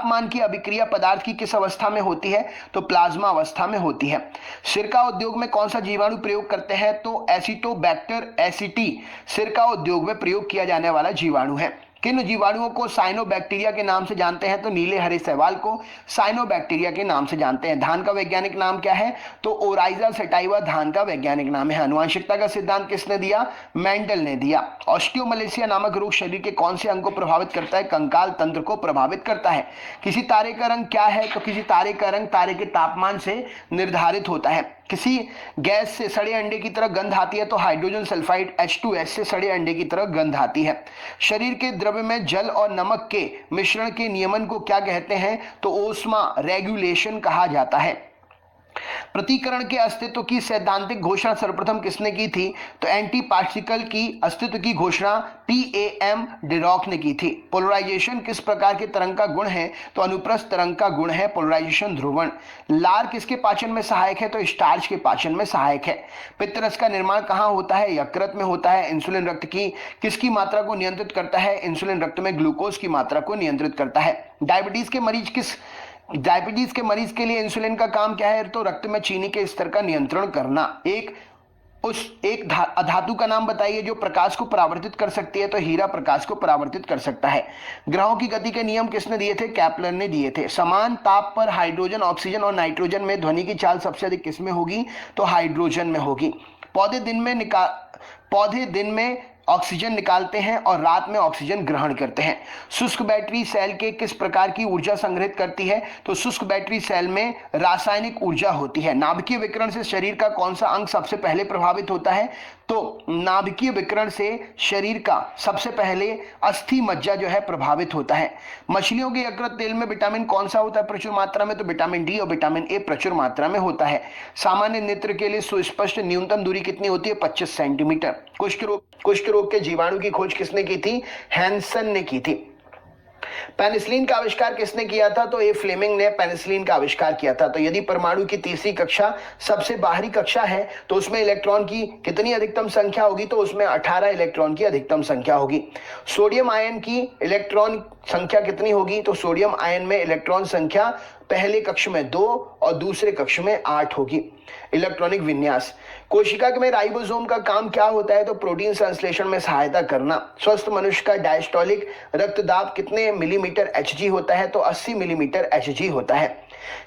तापमान की अभिक्रिया पदार्थ की किस अवस्था में होती है? तो प्लाज्मा अवस्था में होती है। सिरका उद्योग में कौन सा जीवाणु प्रयोग करते हैं? तो एसिटोबैक्टर एसिटी सिरका उद्योग में प्रयोग किया जाने वाला जीवाणु है। किन जीवाणुओं को साइनोबैक्टीरिया के नाम से जानते हैं? तो नीले हरे शैवाल को साइनोबैक्टीरिया के नाम से जानते हैं। धान का वैज्ञानिक नाम क्या है? तो ओराइजा सेटाइवा धान का वैज्ञानिक नाम है। आनुवंशिकता का सिद्धांत किसने दिया? मेंडल ने दिया। ऑस्टियोमलेशिया नामक रोग शरीर के कौन से अंग को प्रभावित करता है? कंकाल तंत्र को प्रभावित करता है। किसी तारे का रंग क्या है? तो किसी तारे का रंग तारे के तापमान से निर्धारित होता है। किसी गैस से सड़े अंडे की तरह गंध आती है? तो हाइड्रोजन सल्फाइड H2S से सड़े अंडे की तरह गंध आती है। शरीर के द्रव्य में जल और नमक के मिश्रण के नियमन को क्या कहते हैं? तो ओस्मा रेगुलेशन कहा जाता है। प्रतिकरण के अस्तित्व की सैद्धांतिक घोषणा सर्वप्रथम किसने की थी? तो एंटी पार्टिकल की अस्तित्व की घोषणा PAM डिरॉक ने की थी। पोलराइजेशन किस प्रकार के तरंग का गुण है? तो अनुप्रस्थ तरंग का गुण है पोलराइजेशन ध्रुवण। लार किसके पाचन में सहायक है? तो स्टार्च के पाचन में सहायक है। पित्तरस का निर्माण कहाँ होता है? यकृत में होता है। इंसुलिन रक्त की किसकी मात्रा को नियंत्रित करता है? इंसुलिन रक्त में ग्लूकोज की मात्रा को नियंत्रित करता है। डायबिटीज के मरीज के लिए इंसुलिन का काम क्या है? तो रक्त में चीनी के स्तर का नियंत्रण करना। एक अधातु का नाम बताइए जो प्रकाश को परावर्तित कर सकती है? तो हीरा प्रकाश को परावर्तित कर सकता है। ग्रहों की गति के नियम किसने दिए थे? केपलर ने दिए थे। समान ताप पर हाइड्रोजन, ऑक्सीजन और नाइट्रोजन में ध्वनि की चाल सबसे अधिक किसमें होगी? तो हाइड्रोजन में होगी। पौधे दिन में ऑक्सीजन निकालते हैं और रात में ऑक्सीजन ग्रहण करते हैं। शुष्क बैटरी सेल के किस प्रकार की ऊर्जा संग्रहित करती है? तो शुष्क बैटरी सेल में रासायनिक ऊर्जा होती है। नाभिकीय विकिरण से शरीर का कौन सा अंग सबसे पहले प्रभावित होता है? तो नाभिकीय विकिरण से शरीर का सबसे पहले अस्थि मज्जा जो है प्रभावित होता है। मछलियों के यकृत तेल में विटामिन कौन सा होता है प्रचुर मात्रा में? तो विटामिन डी और विटामिन ए प्रचुर मात्रा में होता है। सामान्य नेत्र के लिए सुस्पष्ट न्यूनतम दूरी कितनी होती है? 25 सेंटीमीटर। कुष्ठ रोग के जीवाणु की खोज किसने की थी? हैंसन ने की थी। पेनिसिलिन का आविष्कार किसने किया था? तो ए फ्लेमिंग ने पेनिसिलिन का आविष्कार किया था। तो यदि परमाणु की तीसरी कक्षा सबसे बाहरी कक्षा है तो उसमें इलेक्ट्रॉन की कितनी अधिकतम संख्या होगी? तो उसमें 18 इलेक्ट्रॉन की अधिकतम संख्या होगी। सोडियम आयन की इलेक्ट्रॉन संख्या कितनी होगी? तो सोडियम आयन में इलेक्ट्रॉन संख्या पहले कक्ष में 2 और दूसरे कक्ष में 8 होगी। इलेक्ट्रॉनिक विन्यास। कोशिका में राइबोसोम का काम क्या होता है? तो प्रोटीन संश्लेषण में सहायता करना। स्वस्थ मनुष्य का डायस्टोलिक रक्तदाब कितने मिलीमीटर Hg होता है? तो 80 मिलीमीटर Hg होता है।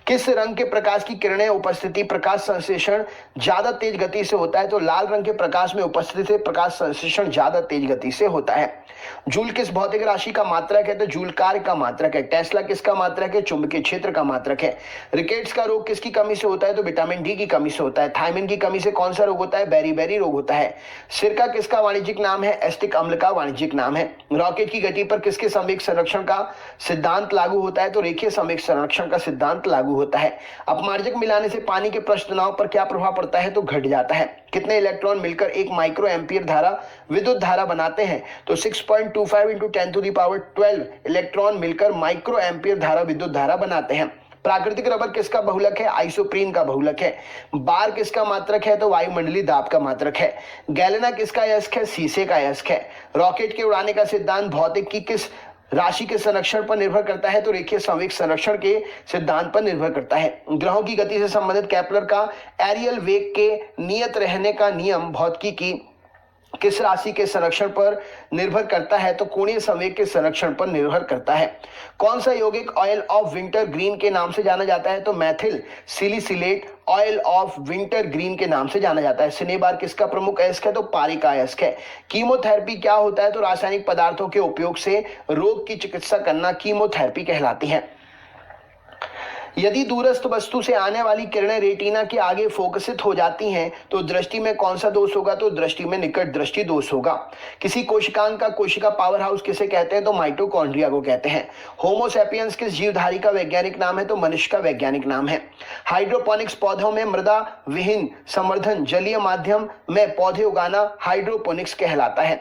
किस रंग के प्रकाश की किरणें उपस्थिति प्रकाश संश्लेषण ज्यादा तेज गति से होता है? तो लाल रंग के प्रकाश में उपस्थिति से प्रकाश संश्लेषण ज्यादा तेज गति से होता है। जूल किस भौतिक राशि का मात्रक है? तो जूल कार्य का मात्रक है। टेस्ला किसका मात्रक है? चुंबकीय क्षेत्र का मात्रक है। रिकेट्स का रोग किसकी कमी से होता है? तो विटामिन डी की कमी से होता है। थायमिन की कमी से कौन सा रोग होता है? बेरी रोग होता है। सिरका किसका वाणिज्यिक नाम है? एस्टिक अम्ल का वाणिज्यिक नाम है। रॉकेट की गति पर किसके संवेग संरक्षण का सिद्धांत लागू होता है? तो रेखीय संवेग संरक्षण का सिद्धांत लागू होता है। अपमार्जक मिलाने से पानी के पृष्ठ तनाव पर क्या प्रभाव पड़ता है? तो घट जाता है। कितने इलेक्ट्रॉन मिलकर एक माइक्रो एम्पियर धारा विद्युत धारा बनाते हैं? तो 6.25 × 10⁻12 इलेक्ट्रॉन मिलकर माइक्रो एम्पियर धारा विद्युत धारा बनाते हैं। प्राकृतिक रबर किसका बहुलक है? आइसोप्रीन का बहुलक है। बार किसका मात्रक है? तो वायुमंडलीय दाब का मात्रक है। गैलेना किसका अयस्क है? सीसे का अयस्क है। रॉकेट के उड़ाने का सिद्धांत भौतिक की किस राशि के संरक्षण पर निर्भर करता है? तो रेखीय संवेग संरक्षण के सिद्धांत पर निर्भर करता है। ग्रहों की गति से संबंधित केपलर का एरियल वेग के नियत रहने का नियम भौतिकी की किस राशि के संरक्षण पर निर्भर करता है? तो कोणीय संवेग के संरक्षण पर निर्भर करता है। कौन सा यौगिक ऑयल ऑफ विंटर ग्रीन के नाम से जाना जाता है? तो methyl salicylate oil of wintergreen के नाम से जाना जाता है। सिनेबार किसका प्रमुख अयस्क है? तो पारी का अयस्क है। कीमोथेरेपी क्या होता है? तो रासायनिक पदार्थों के उपयोग से रोग की चिकित्सा करना कीमोथेरेपी कहलाती है। यदि दूरस्थ वस्तु से आने वाली किरणें रेटिना के आगे फोकसित हो जाती हैं तो दृष्टि में कौन सा दोष होगा? तो दृष्टि में निकट दृष्टि दोष होगा। किसी कोशिकांग का कोशिका पावर हाउस किसे कहते हैं? तो माइटोकॉन्ड्रिया को कहते हैं। होमो सैपियंस किस जीवधारी का वैज्ञानिक नाम है? तो मनुष्य का वैज्ञानिक नाम है। हाइड्रोपोनिक्स पौधों में मृदा विहीन संवर्धन जलीय माध्यम में पौधे उगाना हाइड्रोपोनिक्स कहलाता है।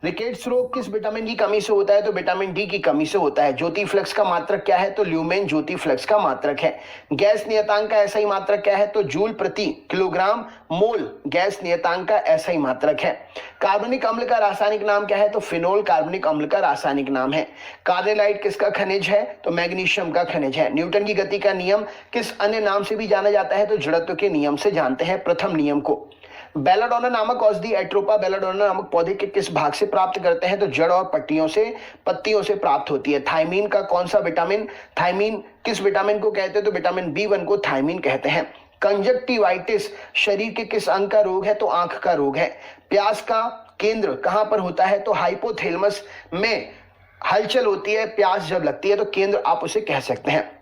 रिकेट्स रोग किस विटामिन की कमी से होता है? तो विटामिन डी की कमी से होता है। ज्योति फ्लक्स का मात्रक क्या है? तो ल्यूमेन ज्योति फ्लक्स का मात्रक है। गैस नियतांक का ऐसा ही मात्रक क्या है? तो जूल प्रति किलोग्राम मोल गैस नियतांक का ऐसा ही मात्रक है। कार्बनिक अम्ल का रासायनिक नाम क्या है? तो फिनोल कार्बनिक अम्ल का रासायनिक नाम है। कार्नेलाइट किसका खनिज है? तो मैग्नीशियम का खनिज है। न्यूटन की गति का नियम किस अन्य नाम से भी जाना जाता है? तो जड़त्व के नियम से जानते हैं, प्रथम नियम को। बेलाडोना नामक औषधि एट्रोपा बेलाडोना नामक पौधे के किस भाग से प्राप्त करते हैं? तो जड़ और पत्तियों से प्राप्त होती है। थायमीन का कौन सा विटामिन, थायमीन किस विटामिन को कहते हैं? तो विटामिन B1 को थायमीन कहते हैं। कंजक्टिवाइटिस शरीर के किस अंग का रोग है? तो आंख का रोग है। प्यास का केंद्र कहां पर होता है? तो हाइपोथैलेमस में हलचल होती है प्यास जब लगती है, तो केंद्र आप उसे कह सकते हैं।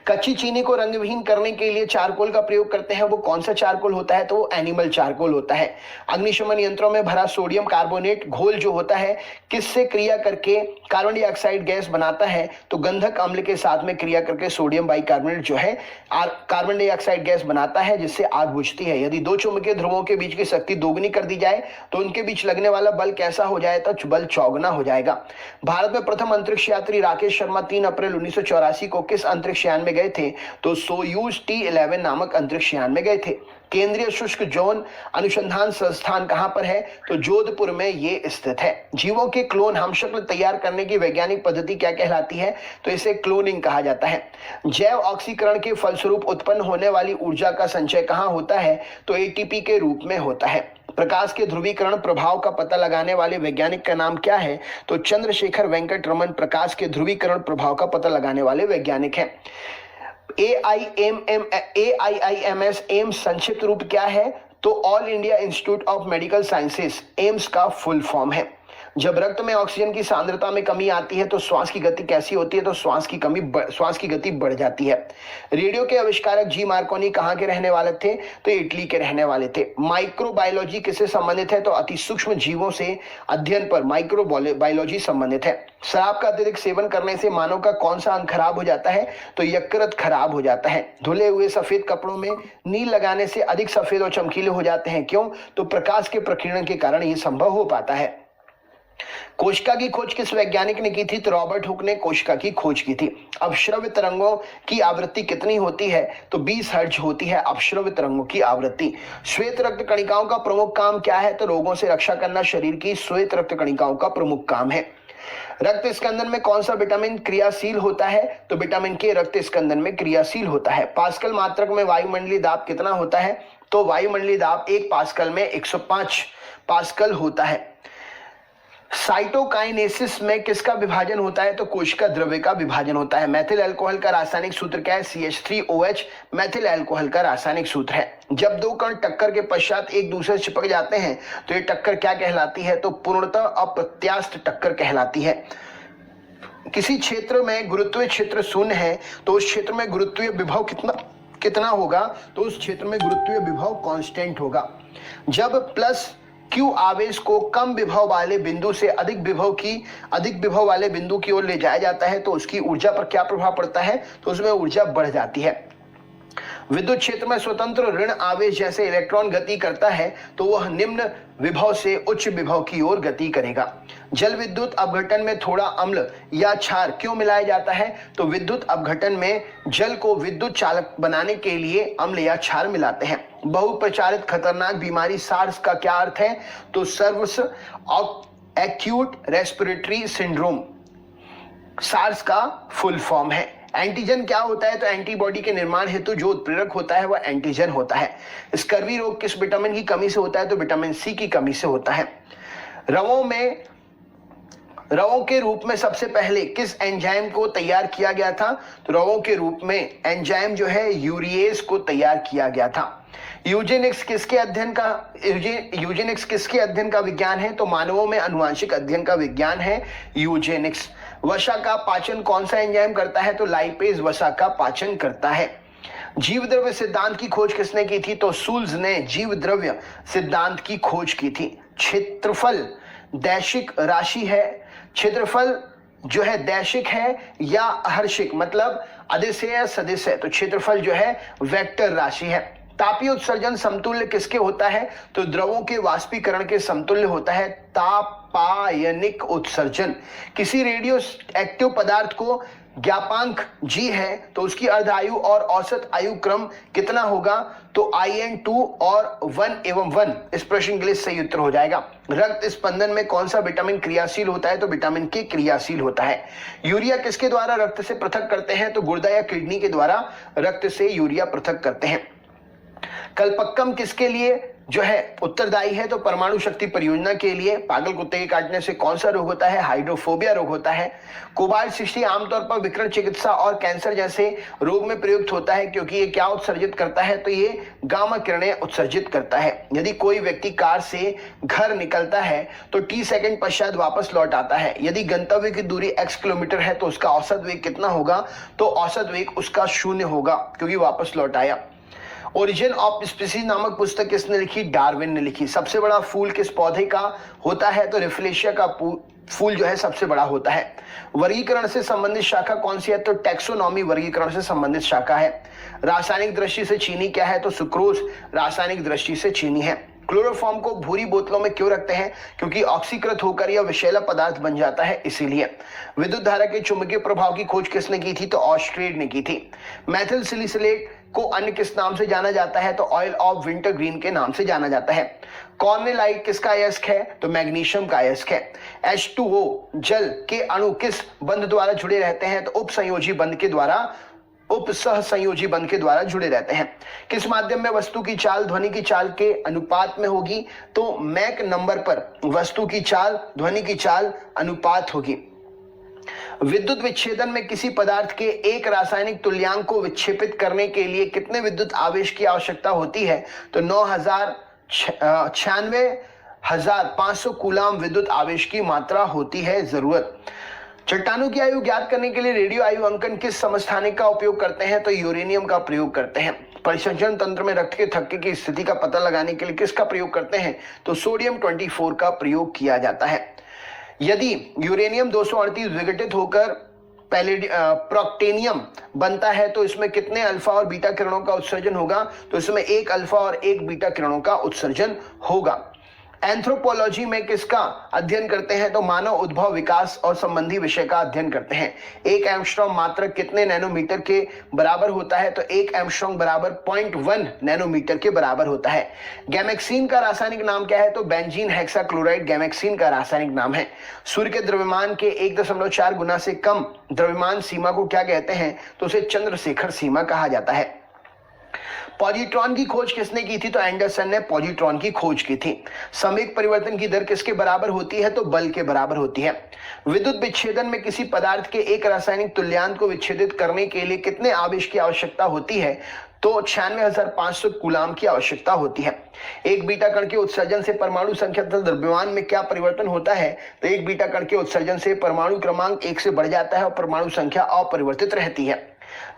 कच्ची चीनी को रंगविहीन करने के लिए चारकोल का प्रयोग करते हैं, वो कौन सा चारकोल होता है? तो वो एनिमल चारकोल होता है। अग्निशमन यंत्रों में भरा सोडियम कार्बोनेट घोल जो होता है किससे क्रिया करके कार्बन डाइऑक्साइड गैस बनाता है? तो गंधक अम्ल के साथ में क्रिया करके सोडियम बाइकार्बोनेट जो है कार्बन डाइऑक्साइड गैस बनाता है, जिससे आग बुझती है। यदि दो चुंबकीय ध्रुवों के बीच की शक्ति दोगुनी कर दी जाए तो उनके बीच लगने वाला बल कैसा हो जाए? तो बल चौगुना हो जाएगा। भारत में प्रथम अंतरिक्ष यात्री राकेश शर्मा 3 अप्रैल 1984 को किस अंतरिक्ष यान में गए थे? तो सोयूज T11 नामक अंतरिक्ष यान में गए थे। केंद्रीय शुष्क जौन अनुसंधान संस्थान कहां पर है? तो जोधपुर में ये स्थित है। जीवों के क्लोन हमशक्ल तैयार करने की वैज्ञानिक पद्धति क्या कहलाती है? तो इसे क्लोनिंग कहा जाता है। जैव ऑक्सीकरण के फलस्वरूप उत्पन्न होने वाली ऊर्जा का संचय कहां होता है? तो ATP के रूप में होता है। प्रकाश के ध्रुवीकरण प्रभाव का पता लगाने वाले वैज्ञानिक का नाम क्या है? तो चंद्रशेखर वेंकट रमन प्रकाश के ध्रुवीकरण प्रभाव का पता लगाने वाले वैज्ञानिक हैं। AIIMS एम्स संक्षिप्त रूप क्या है? तो all India institute of medical sciences AIIMS का फुल फॉर्म है। जब रक्त में ऑक्सीजन की सांद्रता में कमी आती है तो श्वास की गति कैसी होती है? तो श्वास की गति बढ़ जाती है। रेडियो के आविष्कारक जी मार्कोनी कहाँ के रहने वाले थे? तो इटली के रहने वाले थे। माइक्रोबायोलॉजी किससे संबंधित है? तो अति सूक्ष्म जीवों से अध्ययन पर माइक्रोबायोलॉजी संबंधित है। शराब का अत्यधिक सेवन करने से मानव का कौन सा अंग खराब हो जाता है? तो यकृत खराब हो जाता है। धुले हुए सफेद कपड़ों में नील लगाने से अधिक सफेद और चमकीले हो जाते हैं, क्यों? तो प्रकाश के प्रकीर्णन के कारण ये संभव हो पाता है। कोशिका की खोज किस वैज्ञानिक ने की थी? तो रॉबर्ट हुक ने कोशिका की खोज की थी। अपश्रव्य तरंगों की आवृत्ति कितनी होती है? तो 20 हर्ट्ज होती है अपश्रव्य तरंगों की आवृत्ति। श्वेत रक्त कणिकाओं का प्रमुख काम क्या है? तो रोगों से रक्षा करना शरीर की श्वेत रक्त कणिकाओं का प्रमुख काम है। रक्त स्कंदन में कौन सा विटामिन क्रियाशील होता है? तो विटामिन के रक्त स्कंदन में क्रियाशील होता है। पास्कल मात्रक में वायुमंडलीय दाब कितना होता है? तो वायुमंडलीय दाब 1 पास्कल में 105 पास्कल होता है। साइटोकाइनेसिस में किसका विभाजन होता है? तो कोशिका द्रव्य का विभाजन होता है। मैथिल अल्कोहल का रासायनिक सूत्र क्या है? CH3OH मैथिल अल्कोहल का रासायनिक सूत्र है। जब दो कण टक्कर के पश्चात एक दूसरे से चिपक जाते हैं तो ये टक्कर क्या कहलाती है? तो पूर्णतः अप्रत्यास्थ टक्कर कहलाती है। किसी क्षेत्र में गुरुत्वीय क्षेत्र शून्य है तो उस क्षेत्र में गुरुत्वीय विभव कितना होगा? तो उस क्षेत्र में गुरुत्वीय विभव कांस्टेंट होगा। जब प्लस Q आवेश को कम विभव वाले बिंदु से अधिक विभव वाले बिंदु की ओर ले जाया जाता है तो उसकी ऊर्जा पर क्या प्रभाव पड़ता है? तो उसमें ऊर्जा बढ़ जाती है। विद्युत क्षेत्र में स्वतंत्र ऋण आवेश जैसे इलेक्ट्रॉन गति करता है तो वह निम्न विभव से उच्च विभव की ओर गति करेगा। जल विद्युत अपघटन में थोड़ा अम्ल या क्षार क्यों मिलाया जाता है? तो विद्युत अपघटन में जल को विद्युत चालक बनाने के लिए अम्ल या क्षार मिलाते हैं। बहुप्रचारित खतरनाक बीमारी सार्स का क्या अर्थ है? तो सर्वस एक्यूट रेस्पिरेटरी सिंड्रोम सार्स का फुल फॉर्म है। एंटीजन क्या होता है? तो एंटीबॉडी के निर्माण हेतु जो उत्प्रेरक होता है वह एंटीजन होता है। स्कर्वी रोग किस विटामिन की कमी से होता है? तो विटामिन C की कमी से होता है। रवों के रूप में सबसे पहले किस एंजाइम को तैयार किया गया था? तो रवों के रूप में एंजाइम जो है यूरिएज को तैयार किया गया था। यूजेनिक्स किसके अध्ययन का विज्ञान है? तो मानवों में आनुवंशिक अध्ययन का विज्ञान है यूजेनिक्स। वसा का पाचन कौन सा एंजाइम करता है? तो लाइपेज वसा का पाचन करता है। जीव द्रव्य सिद्धांत की खोज किसने की थी? तो शूल्ज ने जीव द्रव्य सिद्धांत की खोज की थी। क्षेत्रफल दैशिक राशि है। क्षेत्रफल जो है दैशिक है या हर्षिक, मतलब अदिश या सदिश है। तो क्षेत्रफल जो है वेक्टर राशि है। तापीय उत्सर्जन समतुल्य किसके होता है? तो द्रवों के वाष्पीकरण के समतुल्य होता है तापायनिक उत्सर्जन। किसी रेडियो एक्टिव पदार्थ को ज्ञापांक G है तो उसकी अर्धायु और औसत आयु क्रम कितना होगा? तो IN2 और 1 एवं 1 इस प्रश्न के लिए सही उत्तर हो जाएगा। रक्त स्पंदन में कौन सा विटामिन क्रियाशील होता है? तो विटामिन के क्रियाशील होता है। यूरिया किसके द्वारा रक्त से पृथक करते हैं? तो गुर्दा या किडनी के द्वारा रक्त से यूरिया पृथक करते हैं। कल्पक्कम किसके लिए जो है उत्तरदायी है? तो परमाणु शक्ति परियोजना के लिए। पागल कुत्ते के काटने से कौन सा रोग होता है? हाइड्रोफोबिया रोग होता है। कोबाल्ट 60 आमतौर पर विकिरण चिकित्सा और कैंसर जैसे रोग में प्रयुक्त होता है क्योंकि ये क्या उत्सर्जित करता है? तो ये गामा किरणें उत्सर्जित करता है। यदि कोई व्यक्ति कार से घर निकलता है तो t सेकंड पश्चात वापस लौट आता है। यदि गंतव्य की दूरी x किलोमीटर है तो उसका औसत वेग कितना होगा? तो औसत वेग उसका 0 होगा क्योंकि वापस लौट आया। ओरिजिन ऑफ स्पीसीज नामक पुस्तक किसने लिखी? डार्विन ने लिखी। सबसे बड़ा फूल किस पौधे का होता है? तो रिफ्लेशिया का फूल जो है सबसे बड़ा होता है। वर्गीकरण से संबंधित शाखा कौन सी है? तो टैक्सोनॉमी वर्गीकरण से संबंधित शाखा है। रासायनिक दृष्टि से चीनी क्या है? तो सुक्रोज रासायनिक दृष्टि से चीनी है। क्लोरोफॉर्म को भूरी बोतलों में क्यों रखते हैं? क्योंकि ऑक्सीकृत होकर यह विषैला पदार्थ बन जाता है, इसीलिए। विद्युत धारा के चुंबकीय प्रभाव की खोज किसने की थी? तो ऑस्ट्रेड ने की थी। मेथिल सैलिसिलेट को अन्य किस नाम से जाना जाता है? तो ऑयल ऑफ विंटर ग्रीन के नाम से जाना जाता है। कॉर्नेलाइट किसका अयस्क है? तो मैग्नीशियम का अयस्क है। H2O जल के अणु किस बंध द्वारा जुड़े रहते हैं? तो उपसंयोजी बंध के द्वारा उपसहसंयोजी बंध के द्वारा जुड़े रहते हैं। किस माध्यम में वस्तु की चाल ध्वनि की चाल के अनुपात में होगी? तो मैक नंबर पर वस्तु की चाल ध्वनि की चाल अनुपात होगी। विद्युत विच्छेदन में किसी पदार्थ के एक रासायनिक तुल्यांक को विक्षेपित करने के लिए कितने विद्युत आवेश की आवश्यकता होती है? तो 96,500 कूलाम विद्युत आवेश की मात्रा होती है जरूरत। चट्टानों की आयु ज्ञात करने के लिए रेडियो आयु अंकन किस समस्थानिक का उपयोग करते हैं? तो यूरेनियम का प्रयोग करते हैं। परिसंचरण तंत्र में रक्त के थक्के की स्थिति का पता लगाने के लिए किसका प्रयोग करते हैं? तो सोडियम 24 का प्रयोग किया जाता है। यदि यूरेनियम 238 विघटित होकर प्रोक्टेनियम बनता है तो इसमें कितने अल्फा और बीटा किरणों का उत्सर्जन होगा? तो इसमें 1 अल्फा और 1 बीटा किरणों का उत्सर्जन होगा। एंथ्रोपोलॉजी में किसका अध्ययन करते हैं? तो मानव उद्भव विकास और संबंधी विषय का अध्ययन करते हैं। 1 एंगस्ट्रॉम मात्रक कितने नैनोमीटर के बराबर होता है? तो 1 एंगस्ट्रॉम बराबर 0.1 नैनोमीटर के बराबर होता है। गैमेक्सीन का रासायनिक नाम क्या है? तो बेंजीन हेक्साक्लोराइड गैमेक्सीन का रासायनिक नाम है। सूर्य के द्रव्यमान के 1.4 गुना से कम द्रव्यमान सीमा को क्या कहते हैं? तो उसे चंद्रशेखर सीमा कहा जाता है। पॉजिट्रॉन की खोज किसने की थी? तो एंडरसन ने पॉजिट्रॉन की खोज की थी। संवेग परिवर्तन की दर किसके बराबर होती है? तो बल के बराबर होती है। विद्युत विच्छेदन में किसी पदार्थ के एक रासायनिक तुल्यांक को विच्छेदित करने के लिए कितने आवेश की आवश्यकता होती है? तो 96,500 कूलाम की आवश्यकता होती है। एक बीटा कण के उत्सर्जन से परमाणु संख्या तथा द्रव्यमान में क्या परिवर्तन होता है? तो एक बीटा कण के उत्सर्जन से परमाणु क्रमांक 1 से बढ़ जाता है और परमाणु संख्या अपरिवर्तित रहती है।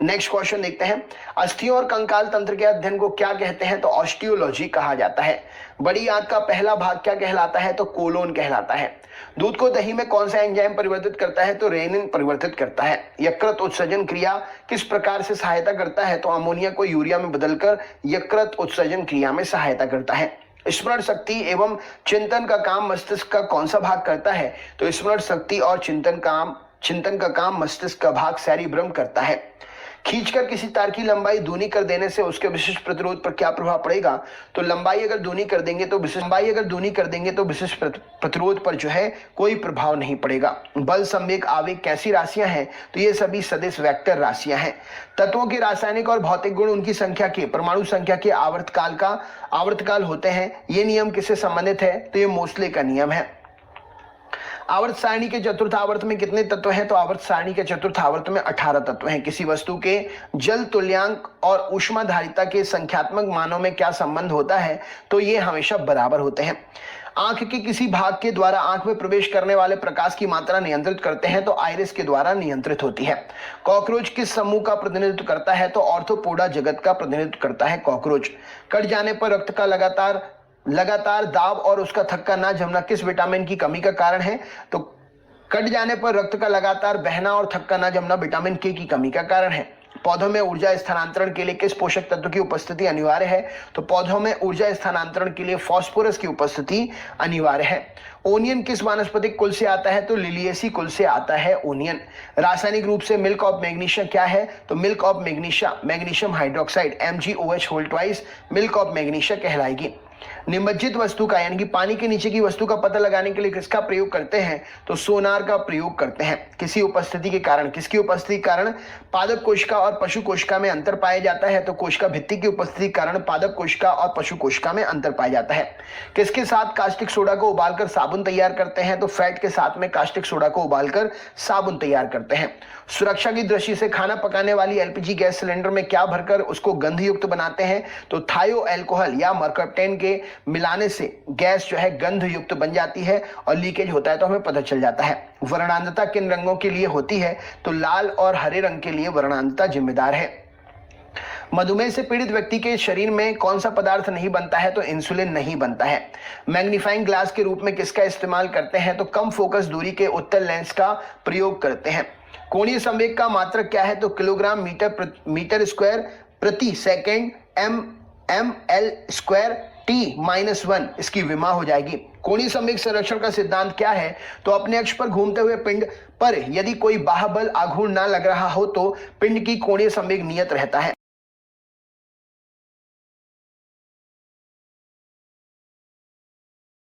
नेक्स्ट क्वेश्चन देखते हैं। अस्थियों और कंकाल तंत्र के अध्ययन को क्या कहते हैं? तो ऑस्टियोलॉजी कहा जाता है। बड़ी आंत का पहला भाग क्या कहलाता है? तो कोलोन कहलाता है। दूध को दही में कौन सा एंजाइम परिवर्तित करता है? तो रेनिन परिवर्तित करता है। यकृत उत्सर्जन क्रिया किस प्रकार से सहायता करता है? तो अमोनिया को यूरिया में बदलकर यकृत उत्सर्जन क्रिया में सहायता करता है। स्मरण शक्ति एवं चिंतन का काम मस्तिष्क का कौन सा भाग करता है? तो स्मरण शक्ति और चिंतन का काम मस्तिष्क का भाग सेरिब्रम करता है। खींचकर किसी तार की लंबाई दूनी कर देने से उसके विशिष्ट प्रतिरोध पर क्या प्रभाव पड़ेगा? तो लंबाई अगर दूनी कर देंगे तो विशिष्ट प्रतिरोध पर जो है कोई प्रभाव नहीं पड़ेगा। बल, संवेग, आवेग कैसी राशियां हैं? तो ये सभी सदिश वेक्टर राशियां हैं। तत्वों के रासायनिक और भौतिक गुण उनकी संख्या के परमाणु संख्या के आवर्तकाल होते हैं। ये नियम किससे संबंधित है? तो ये मोस्ले का नियम है। आवर्त सारणी के चतुर्थ आवर्त में कितने तत्व हैं? तो आवर्त सारणी के चतुर्थ आवर्त में 18 तत्व हैं। किसी वस्तु के जल तुल्यांक और ऊष्माधारिता के संख्यात्मक मानों में क्या संबंध होता है? तो ये हमेशा बराबर होते हैं। आंख के किसी भाग के द्वारा आंख में प्रवेश करने वाले प्रकाश की मात्रा नियंत्रित करते हैं? तो आइरिस के द्वारा नियंत्रित होती है। कॉकरोच किस समूह का प्रतिनिधित्व करता है? तो ऑर्थोपोडा जगत का प्रतिनिधित्व करता है कॉकरोच। कट जाने पर रक्त का लगातार दाब और उसका थक्का ना जमना किस विटामिन की कमी का कारण है? तो कट जाने पर रक्त का लगातार बहना और थक्का ना जमना विटामिन के की कमी का कारण है। पौधों में ऊर्जा स्थानांतरण के लिए किस पोषक तत्व की उपस्थिति अनिवार्य है? तो पौधों में ऊर्जा स्थानांतरण के लिए फास्फोरस की उपस्थिति अनिवार्य है। ओनियन किस वानस्पतिक कुल से आता है? तो लिलिएसी कुल से आता है ओनियन। रासायनिक रूप से मिल्क ऑफ मैग्नीशिया क्या है? तो milk of magnesia magnesium hydroxide MgOH whole twice milk of magnesia कहलाएगी। निमज्जित वस्तु का यानी कि पानी के नीचे की वस्तु का पता लगाने के लिए किसका प्रयोग करते हैं? तो सोनार का प्रयोग करते हैं। किसी उपस्थिति के कारण, किसकी उपस्थिति के कारण पादप कोशिका और पशु कोशिका में अंतर पाया जाता है? तो कोशिका भित्ति की उपस्थिति के कारण पादप कोशिका और पशु कोशिका में अंतर पाया जाता है। किसके साथ कास्टिक सोडा को उबालकर साबुन तैयार करते हैं? तो फैट के साथ में कास्टिक सोडा को उबालकर साबुन तैयार करते हैं। सुरक्षा की दृष्टि से खाना पकाने वाली LPG गैस सिलेंडर में क्या भरकर उसको गंधयुक्त बनाते हैं? तो थायो अल्कोहल या मर्कप्टेन के मिलाने से गैस जो है गंध युक्त बन जाती है और लीकेज होता है तो हमें पता चल जाता है। वर्णांधता किन रंगों के लिए होती है? तो लाल और हरे रंग के लिए वर्णांधता जिम्मेदार है। मधुमेह से पीड़ित व्यक्ति के शरीर में कौन सा पदार्थ नहीं बनता है? तो इंसुलिन नहीं बनता है। मैग्नीफाइंग ग्लास के रूप में किसका इस्तेमाल करते हैं? तो कम फोकस दूरी के उत्तल लेंस का प्रयोग करते हैं। कोणीय संवेग का मात्रक क्या है? तो किलोग्राम मीटर स्क्वायर प्रति सेकेंड ml स्क्वायर T-1 इसकी विमा हो जाएगी। कोणीय संवेग संरक्षण का सिद्धांत क्या है? तो अपने अक्ष पर घूमते हुए पिंड पर यदि कोई बाह्य बल आघूर्ण ना लग रहा हो तो पिंड की कोणीय संवेग नियत रहता है।